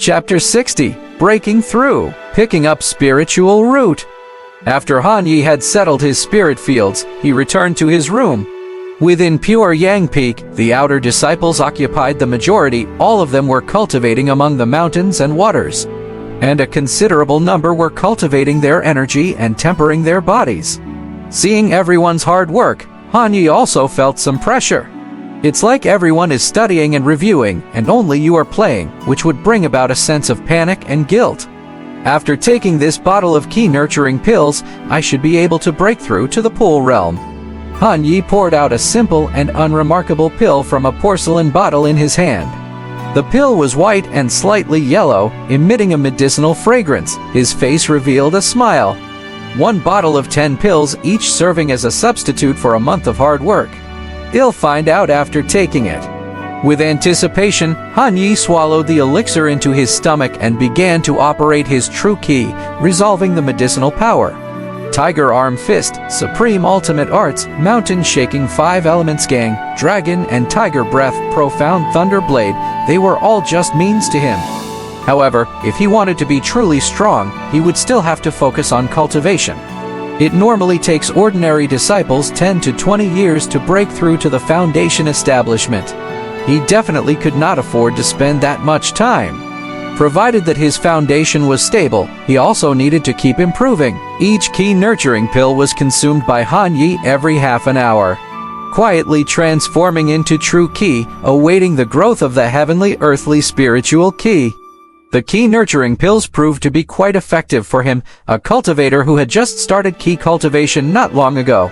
Chapter 60. Breaking Through. Picking Up Spiritual Root. After Han Yi had settled his spirit fields, he returned to his room. Within Pure Yang Peak, the outer disciples occupied the majority. All of them were cultivating among the mountains and waters, and a considerable number were cultivating their energy and tempering their bodies. Seeing everyone's hard work, Han Yi also felt some pressure. It's like everyone is studying and reviewing, and only you are playing, which would bring about a sense of panic and guilt. After taking this bottle of key nurturing pills, I should be able to break through to the pool realm. Han Yi poured out a simple and unremarkable pill from a porcelain bottle in his hand. The pill was white and slightly yellow, emitting a medicinal fragrance. His face revealed a smile. 1 bottle of 10 pills, each serving as a substitute for a month of hard work. He'll find out after taking it. With anticipation, Han Yi swallowed the elixir into his stomach and began to operate his true key, resolving the medicinal power. Tiger Arm Fist, Supreme Ultimate Arts, Mountain Shaking 5 Elements Gang, Dragon and Tiger Breath, Profound Thunder Blade, they were all just means to him. However, if he wanted to be truly strong, he would still have to focus on cultivation. It normally takes ordinary disciples 10 to 20 years to break through to the foundation establishment. He definitely could not afford to spend that much time. Provided that his foundation was stable, he also needed to keep improving. Each key nurturing pill was consumed by Han Yi every half an hour, quietly transforming into true key, awaiting the growth of the heavenly earthly spiritual key. The key nurturing pills proved to be quite effective for him, a cultivator who had just started key cultivation not long ago.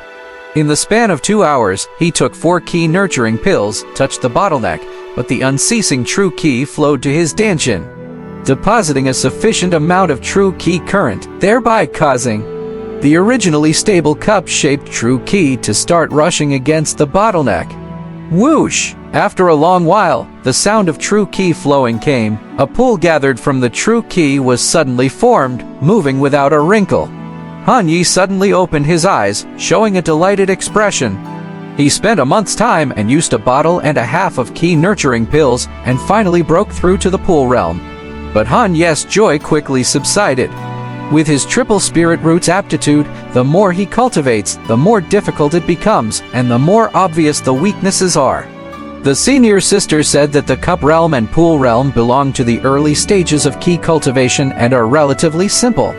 In the span of 2 hours, he took 4 key nurturing pills, touched the bottleneck, but the unceasing true key flowed to his danshin, depositing a sufficient amount of true key current, thereby causing the originally stable cup-shaped true key to start rushing against the bottleneck. Whoosh! After a long while, the sound of true key flowing came. A pool gathered from the true key was suddenly formed, moving without a wrinkle. Han Yi suddenly opened his eyes, showing a delighted expression. He spent a month's time and used a bottle and a half of key nurturing pills and finally broke through to the pool realm. But Han Yi's joy quickly subsided. With his triple spirit roots aptitude, the more he cultivates, the more difficult it becomes, and the more obvious the weaknesses are. The senior sister said that the cup realm and pool realm belong to the early stages of key cultivation and are relatively simple.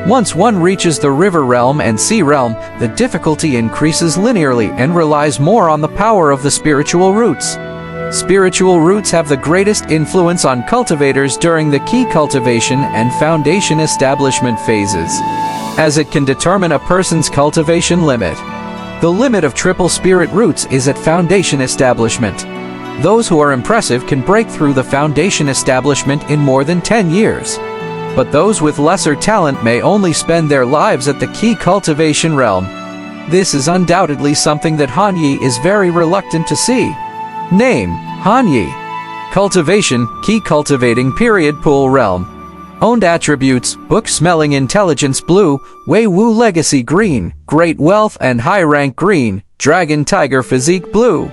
Once one reaches the river realm and sea realm, the difficulty increases linearly and relies more on the power of the spiritual roots. Spiritual roots have the greatest influence on cultivators during the key cultivation and foundation establishment phases, as it can determine a person's cultivation limit. The limit of triple spirit roots is at foundation establishment. Those who are impressive can break through the foundation establishment in more than 10 years. But those with lesser talent may only spend their lives at the key cultivation realm. This is undoubtedly something that Han Yi is very reluctant to see. Name: Han Yi. Cultivation: key cultivating period pool realm. Owned attributes: book-smelling intelligence blue, Wei Wu legacy green, great wealth and high rank green, dragon tiger physique blue.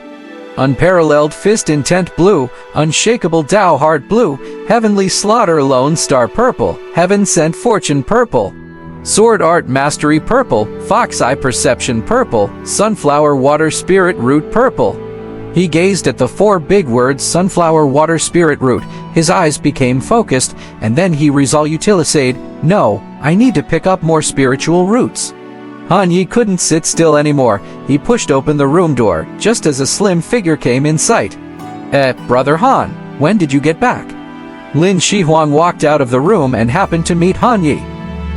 Unparalleled fist intent blue, unshakable Tao heart blue, heavenly slaughter lone star purple, heaven sent fortune purple. Sword art mastery purple, fox eye perception purple, sunflower water spirit root purple. He gazed at the 4 big words sunflower water spirit root. His eyes became focused, and then he resolutely "No, I need to pick up more spiritual roots." Han Yi couldn't sit still anymore. He pushed open the room door, just as a slim figure came in sight. Brother Han, when did you get back?" Lin Shihuang walked out of the room and happened to meet Han Yi.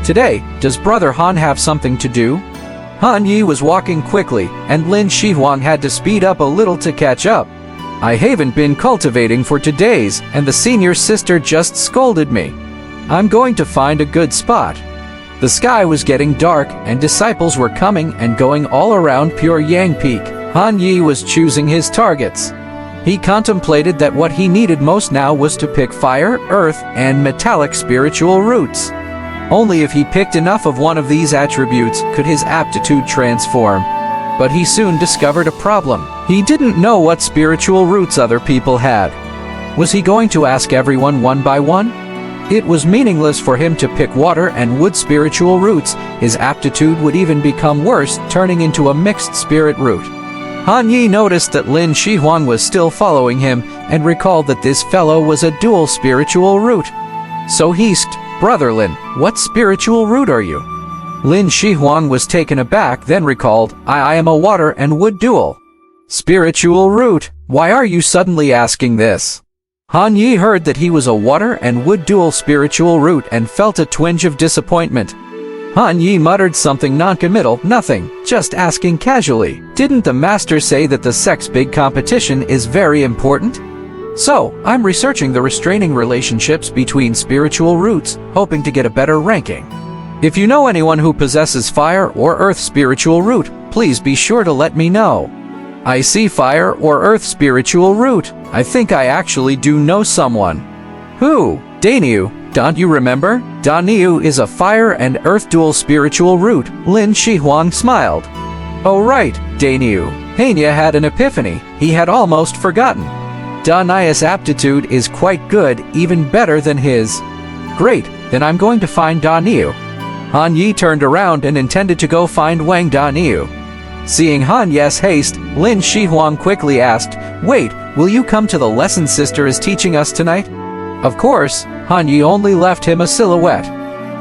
"Today, does Brother Han have something to do?" Han Yi was walking quickly, and Lin Shihuang had to speed up a little to catch up. "I haven't been cultivating for 2 days, and the senior sister just scolded me. I'm going to find a good spot." The sky was getting dark, and disciples were coming and going all around Pure Yang Peak. Han Yi was choosing his targets. He contemplated that what he needed most now was to pick fire, earth, and metallic spiritual roots. Only if he picked enough of one of these attributes could his aptitude transform. But he soon discovered a problem. He didn't know what spiritual roots other people had. Was he going to ask everyone one by one? It was meaningless for him to pick water and wood spiritual roots. His aptitude would even become worse, turning into a mixed spirit root. Han Yi noticed that Lin Shihuan was still following him and recalled that this fellow was a dual spiritual root. So he asked, "Brother Lin, what spiritual root are you?" Lin Shihuan was taken aback, then recalled, I am a water and wood dual spiritual root. Why are you suddenly asking this? Han Yi heard that he was a water and wood dual spiritual root and felt a twinge of disappointment. Han Yi muttered something non-committal, nothing, just asking casually. Didn't the master say that the sex big competition is very important? So, I'm researching the restraining relationships between spiritual roots, hoping to get a better ranking. If you know anyone who possesses fire or earth spiritual root, please be sure to let me know. I see fire or earth spiritual root. I think I actually do know someone. Who? Daniu. Don't you remember? Daniu is a fire and earth dual spiritual root. Lin Shihuang smiled. Oh right, Daniu. Hania had an epiphany. He had almost forgotten. Daniu's aptitude is quite good, even better than his. Great, then I'm going to find Daniu. Han Yi turned around and intended to go find Wang Daniu. Seeing Han Yi's haste, Lin Shihuang quickly asked, Wait, will you come to the lesson sister is teaching us tonight? Of course, Han Yi only left him a silhouette.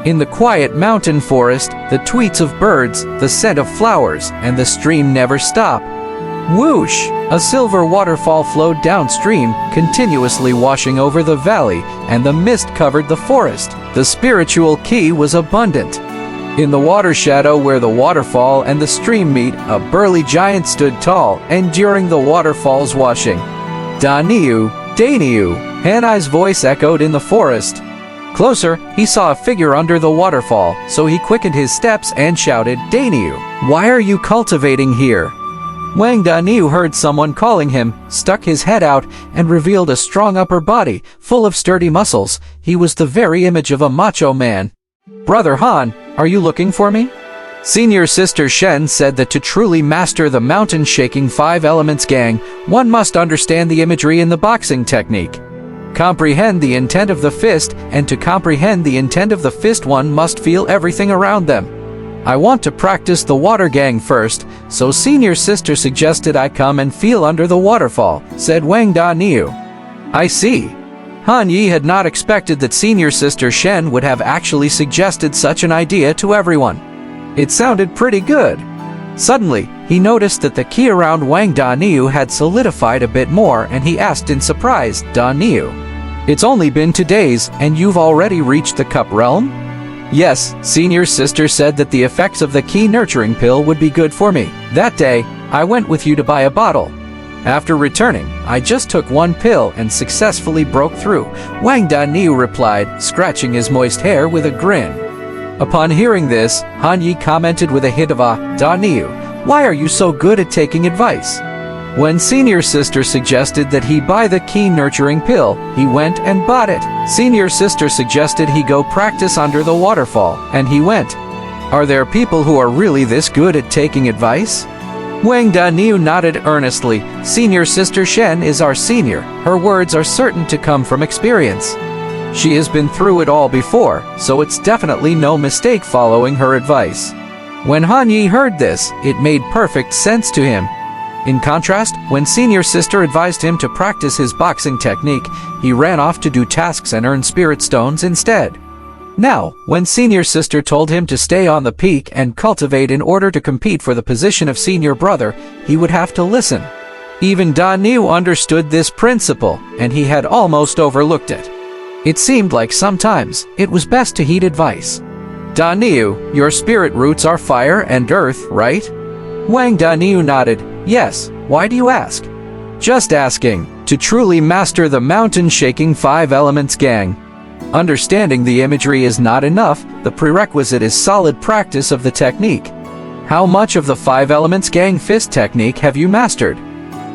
In the quiet mountain forest, the tweets of birds, the scent of flowers, and the stream never stop. Whoosh! A silver waterfall flowed downstream, continuously washing over the valley, and the mist covered the forest. The spiritual qi was abundant. In the water shadow where the waterfall and the stream meet, a burly giant stood tall, enduring the waterfall's washing. Daniu, Daniu, Hanai's voice echoed in the forest. Closer, he saw a figure under the waterfall, so he quickened his steps and shouted, Daniu, why are you cultivating here? Wang Daniu heard someone calling him, stuck his head out, and revealed a strong upper body, full of sturdy muscles. He was the very image of a macho man. Brother Han, are you looking for me? Senior Sister Shen said that to truly master the mountain-shaking 5 elements gang, one must understand the imagery in the boxing technique. Comprehend the intent of the fist, and to comprehend the intent of the fist one must feel everything around them. I want to practice the water gang first, so Senior Sister suggested I come and feel under the waterfall, said Wang Daniu. I see. Han Yi had not expected that Senior Sister Shen would have actually suggested such an idea to everyone. It sounded pretty good. Suddenly, he noticed that the key around Wang Daniu had solidified a bit more, and he asked in surprise, Daniu, it's only been 2 days, and you've already reached the cup realm? Yes, Senior Sister said that the effects of the key nurturing pill would be good for me. That day, I went with you to buy a bottle. After returning, I just took 1 pill and successfully broke through, Wang Daniu replied, scratching his moist hair with a grin. Upon hearing this, Han Yi commented with a hint of Daniu, why are you so good at taking advice? When Senior Sister suggested that he buy the key nurturing pill, he went and bought it. Senior Sister suggested he go practice under the waterfall, and he went. Are there people who are really this good at taking advice? Wang Daniu nodded earnestly. Senior Sister Shen is our senior. Her words are certain to come from experience. She has been through it all before, so it's definitely no mistake following her advice. When Han Yi heard this, it made perfect sense to him. In contrast, when Senior Sister advised him to practice his boxing technique, he ran off to do tasks and earn spirit stones instead. Now, when Senior Sister told him to stay on the peak and cultivate in order to compete for the position of senior brother, he would have to listen. Even Daniu understood this principle, and he had almost overlooked it. It seemed like sometimes it was best to heed advice. Daniu, your spirit roots are fire and earth, right? Wang Daniu nodded. Yes, why do you ask? Just asking. To truly master the mountain-shaking 5 elements gang. Understanding the imagery is not enough, the prerequisite is solid practice of the technique. How much of the 5 elements gang fist technique have you mastered?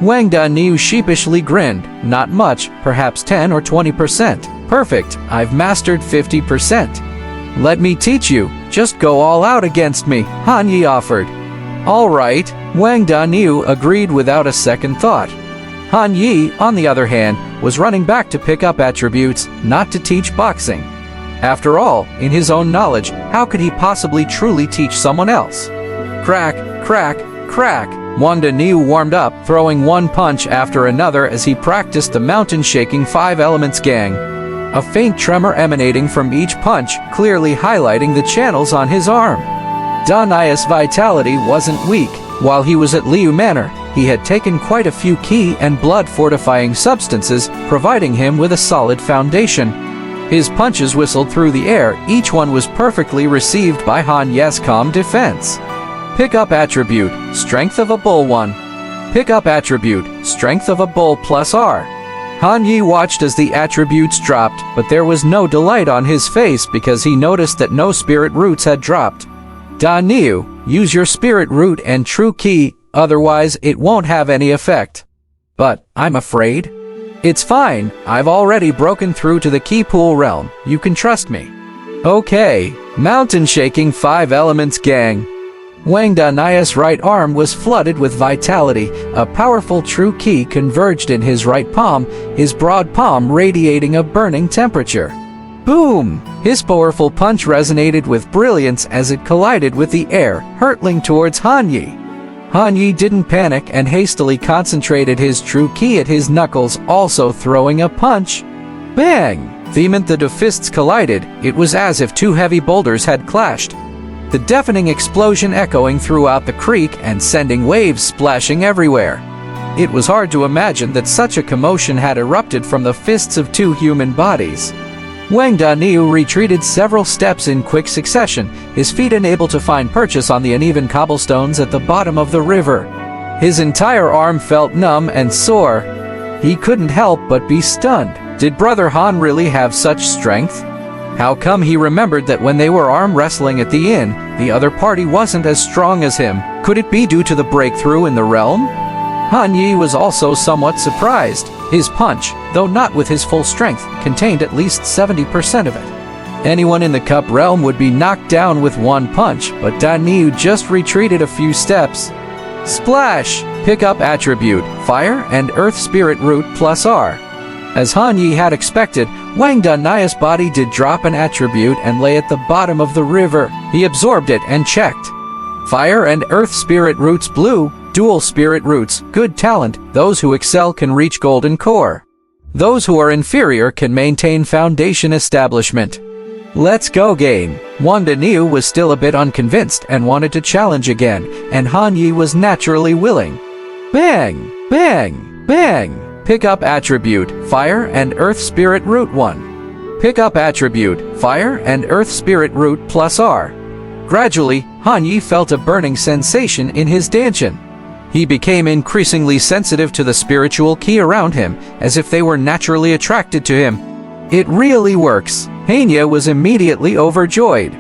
Wang Daniu sheepishly grinned. Not much, perhaps 10 or 20%. Perfect, I've mastered 50%. Let me teach you, just go all out against me, Han Yi offered. All right, Wang Daniu agreed without a second thought. Han Yi, on the other hand, was running back to pick up attributes, not to teach boxing. After all, in his own knowledge, how could he possibly truly teach someone else? Crack, crack, crack. Wang Daniu warmed up, throwing one punch after another as he practiced the mountain-shaking 5 elements gang. A faint tremor emanating from each punch, clearly highlighting the channels on his arm. Danius' vitality wasn't weak. While he was at Liu Manor, he had taken quite a few qi and blood-fortifying substances, providing him with a solid foundation. His punches whistled through the air, each one was perfectly received by Han Ye's calm defense. Pick up attribute, Strength of a Bull 1. Pick up attribute, Strength of a Bull plus R. Han Yi watched as the attributes dropped, but there was no delight on his face because he noticed that no spirit roots had dropped. Dan Niu, use your spirit root and true key, otherwise it won't have any effect. But, I'm afraid. It's fine, I've already broken through to the key pool realm, you can trust me. Okay, mountain shaking 5 elements gang. Wang Danius' right arm was flooded with vitality, a powerful true key converged in his right palm, his broad palm radiating a burning temperature. Boom! His powerful punch resonated with brilliance as it collided with the air, hurtling towards Han Yi. Han Yi didn't panic and hastily concentrated his true key at his knuckles, also throwing a punch. Bang! The moment the 2 fists collided, it was as if 2 heavy boulders had clashed. The deafening explosion echoing throughout the creek and sending waves splashing everywhere. It was hard to imagine that such a commotion had erupted from the fists of 2 human bodies. Wang Daniu retreated several steps in quick succession, his feet unable to find purchase on the uneven cobblestones at the bottom of the river. His entire arm felt numb and sore. He couldn't help but be stunned. Did Brother Han really have such strength? How come he remembered that when they were arm wrestling at the inn, the other party wasn't as strong as him? Could it be due to the breakthrough in the realm? Han Yi was also somewhat surprised. His punch, though not with his full strength, contained at least 70% of it. Anyone in the cup realm would be knocked down with one punch, but Dan Niu just retreated a few steps. Splash! Pick up attribute, Fire and Earth Spirit Root plus R. As Han Yi had expected, Wang Danius' body did drop an attribute and lay at the bottom of the river. He absorbed it and checked. Fire and Earth Spirit Roots Blue, Dual Spirit Roots, good talent, those who excel can reach Golden Core. Those who are inferior can maintain Foundation Establishment. Let's go game. Wang Daniu was still a bit unconvinced and wanted to challenge again, and Han Yi was naturally willing. Bang! Bang! Bang! Pick up attribute, Fire and Earth Spirit Root 1. Pick up attribute, Fire and Earth Spirit Root plus R. Gradually, Han Yi felt a burning sensation in his dantian. He became increasingly sensitive to the spiritual key around him, as if they were naturally attracted to him. It really works. Hania was immediately overjoyed.